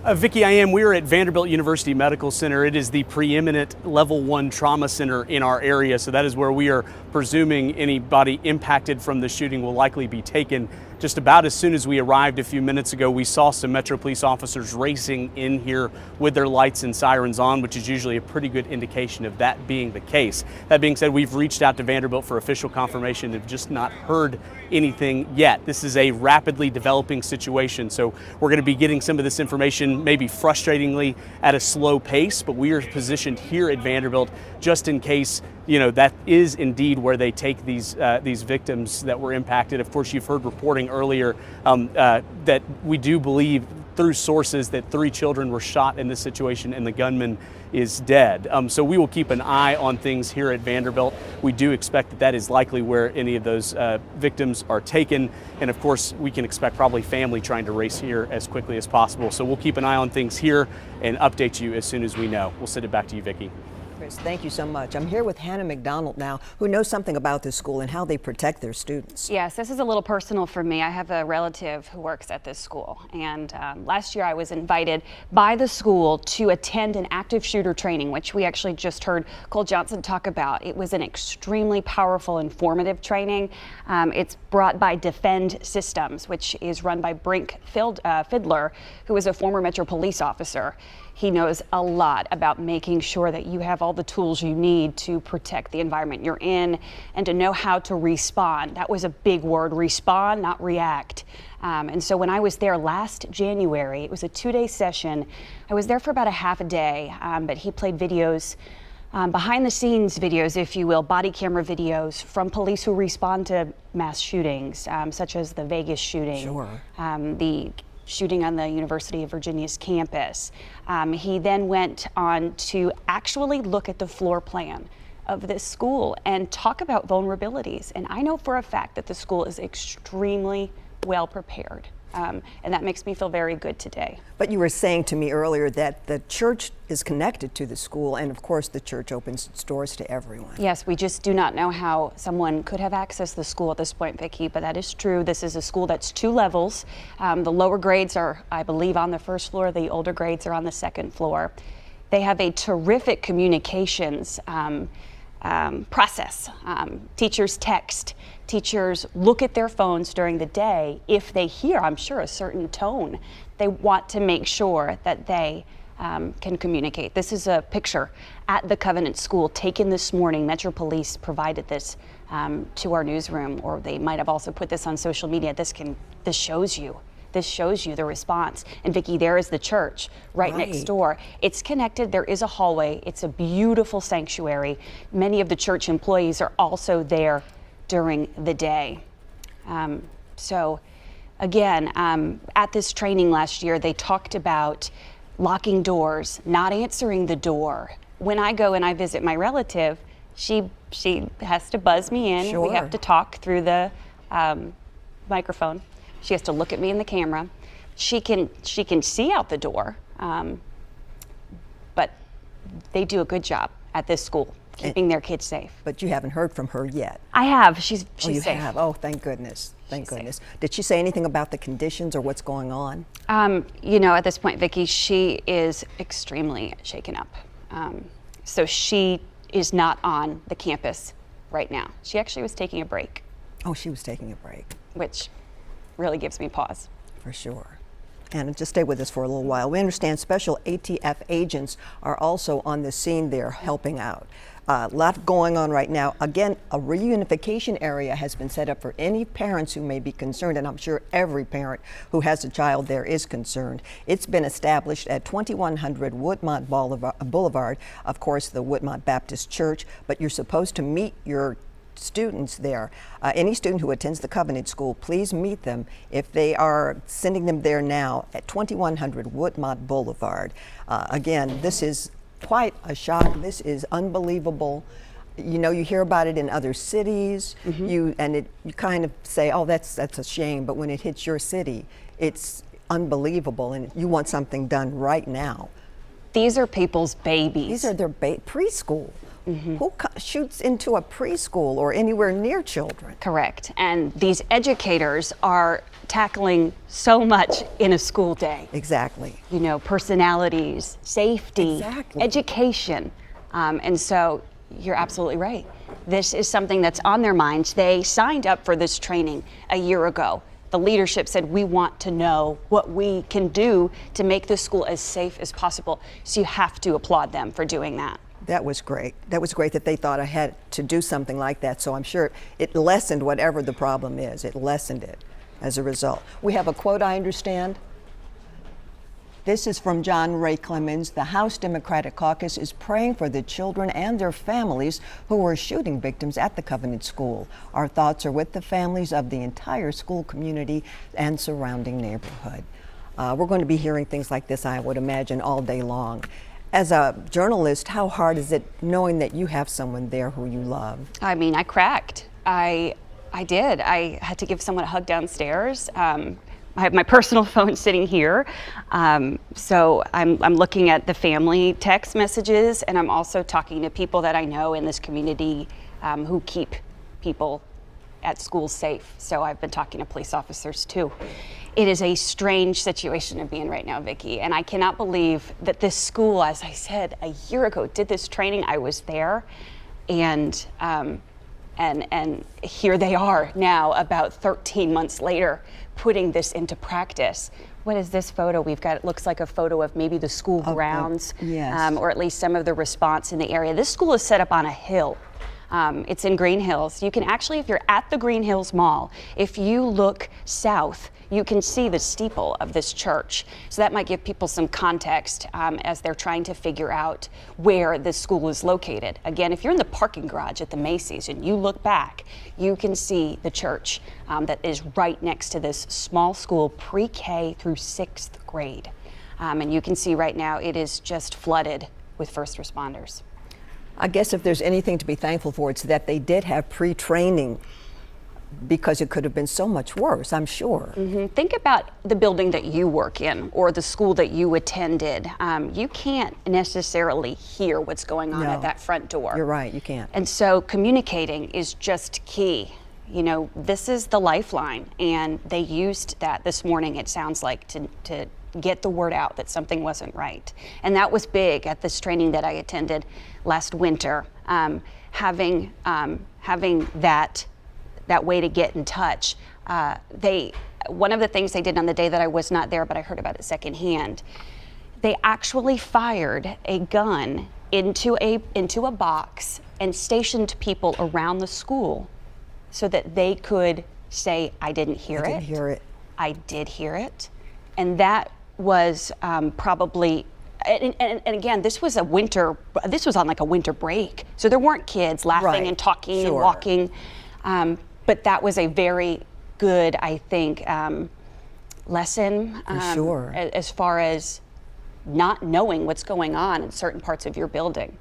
Vicki, I am. We're at Vanderbilt University Medical Center. It is the preeminent level 1 trauma center in our area, so that is where we are presuming anybody impacted from the shooting will likely be taken. Just about as soon as we arrived a few minutes ago, we saw some Metro Police officers racing in here with their lights and sirens on, which is usually a pretty good indication of that being the case. That being said, we've reached out to Vanderbilt for official confirmation and have just not heard anything yet. This is a rapidly developing situation, so we're going to be getting some of this information maybe frustratingly at a slow pace, but we are positioned here at Vanderbilt just in case that is indeed where they take these victims that were impacted. Of course, you've heard reporting earlier that we do believe through sources that 3 children were shot in this situation and the gunman is dead. So we will keep an eye on things here at Vanderbilt. We do expect that that is likely where any of those victims are taken. And of course, we can expect probably family trying to race here as quickly as possible. So we'll keep an eye on things here and update you as soon as we know. We'll send it back to you, Vicki. Chris, thank you so much. I'm here with Hannah McDonald now, who knows something about this school and how they protect their students. Yes, this is a little personal for me. I have a relative who works at this school, and last year I was invited by the school to attend an active shooter training, which we actually just heard Cole Johnson talk about. It was an extremely powerful, informative training. It's brought by Defend Systems, which is run by Brink Fiddler, who is a former Metro Police officer. He knows a lot about making sure that you have all the tools you need to protect the environment you're in and to know how to respond. That was a big word, respond, not react. And so when I was there last January, it was a 2-day session. I was there for about a half a day, but he played videos, behind the scenes videos, if you will, body camera videos from police who respond to mass shootings, such as the Vegas shooting. Sure. The shooting on the University of Virginia's campus. He then went on to actually look at the floor plan of this school and talk about vulnerabilities. And I know for a fact that the school is extremely well prepared. And that makes me feel very good today. But you were saying to me earlier that the church is connected to the school, and of course the church opens its doors to everyone. Yes, we just do not know how someone could have accessed the school at this point, Vicki, but that is true. This is a school that's 2 levels. The lower grades are, I believe, on the first floor. The older grades are on the second floor. They have a terrific communications process. Teachers text. Teachers look at their phones during the day. If they hear, I'm sure, a certain tone, they want to make sure that they can communicate. This is a picture at the Covenant School taken this morning. Metro Police provided this to our newsroom, or they might have also put this on social media. This shows you. This shows you the response. And Vicki, there is the church right next door. It's connected. There is a hallway. It's a beautiful sanctuary. Many of the church employees are also there during the day. So again, at this training last year, they talked about locking doors, not answering the door. When I go and I visit my relative, she has to buzz me in. Sure. We have to talk through the microphone. She has to look at me in the camera. She can see out the door, but they do a good job at this school keeping their kids safe. But you haven't heard from her yet. I have. She's Oh, you safe. have? Oh, thank goodness. Thank She's goodness. Did she say anything about the conditions or what's going on? At this point, Vicki, she is extremely shaken up. So she is not on the campus right now. She actually was taking a break. Oh, she was taking a break. Which really gives me pause. For sure. And just stay with us for a little while. We understand special ATF agents are also on the scene there helping out. A lot going on right now. Again, a reunification area has been set up for any parents who may be concerned, and I'm sure every parent who has a child there is concerned. It's been established at 2100 Woodmont Boulevard, of course, the Woodmont Baptist Church, but you're supposed to meet your students there. Any student who attends the Covenant School, please meet them if they are sending them there now at 2100 Woodmont Boulevard. Again, this is quite a shock. This is unbelievable. You know, you hear about it in other cities, you kind of say, oh, that's a shame, but when it hits your city, it's unbelievable, and you want something done right now. These are people's babies. These are their preschool. Who shoots into a preschool or anywhere near children? Correct. And these educators are tackling so much in a school day. Exactly. You know, personalities, safety, Exactly. education. And so you're absolutely right. This is something that's on their minds. They signed up for this training a year ago. The leadership said, we want to know what we can do to make this school as safe as possible. So you have to applaud them for doing that. That was great. That was great that they thought ahead to do something like that. So I'm sure it lessened whatever the problem is. It lessened it as a result. We have a quote, I understand. This is from John Ray Clemens. The House Democratic Caucus is praying for the children and their families who were shooting victims at the Covenant School. Our thoughts are with the families of the entire school community and surrounding neighborhood. We're going to be hearing things like this, I would imagine, all day long. As a journalist, how hard is it knowing that you have someone there who you love? I mean, I cracked. I did. I had to give someone a hug downstairs. I have my personal phone sitting here. So I'm looking at the family text messages, and I'm also talking to people that I know in this community who keep people at schools safe. So I've been talking to police officers too. It is a strange situation to be in right now, Vicki, and I cannot believe that this school, as I said, a year ago did this training. I was there, and here they are now, about 13 months later, putting this into practice. What is this photo we've got? It looks like a photo of maybe the school grounds, yes. Or at least some of the response in the area. This school is set up on a hill. It's in Green Hills. You can actually, if you're at the Green Hills Mall, if you look south, you can see the steeple of this church. So that might give people some context as they're trying to figure out where this school is located. Again, if you're in the parking garage at the Macy's and you look back, you can see the church that is right next to this small school, pre-K through 6th grade. And you can see right now it is just flooded with first responders. I guess if there's anything to be thankful for, it's that they did have pre-training, because it could have been so much worse, I'm sure. Think about the building that you work in or the school that you attended. You can't necessarily hear what's going on at that front door. You're right, you can't. And so communicating is just key. You know, this is the lifeline, and they used that this morning, it sounds like, to get the word out that something wasn't right. And that was big at this training that I attended last winter. Having that way to get in touch. One of the things they did on the day that I was not there, but I heard about it secondhand, they actually fired a gun into a box and stationed people around the school so that they could say, I didn't hear it. I didn't hear it. I did hear it. And that was probably, and again, this was on like a winter break. So there weren't kids laughing and talking and walking. But that was a very good, I think, lesson sure. as far as not knowing what's going on in certain parts of your building.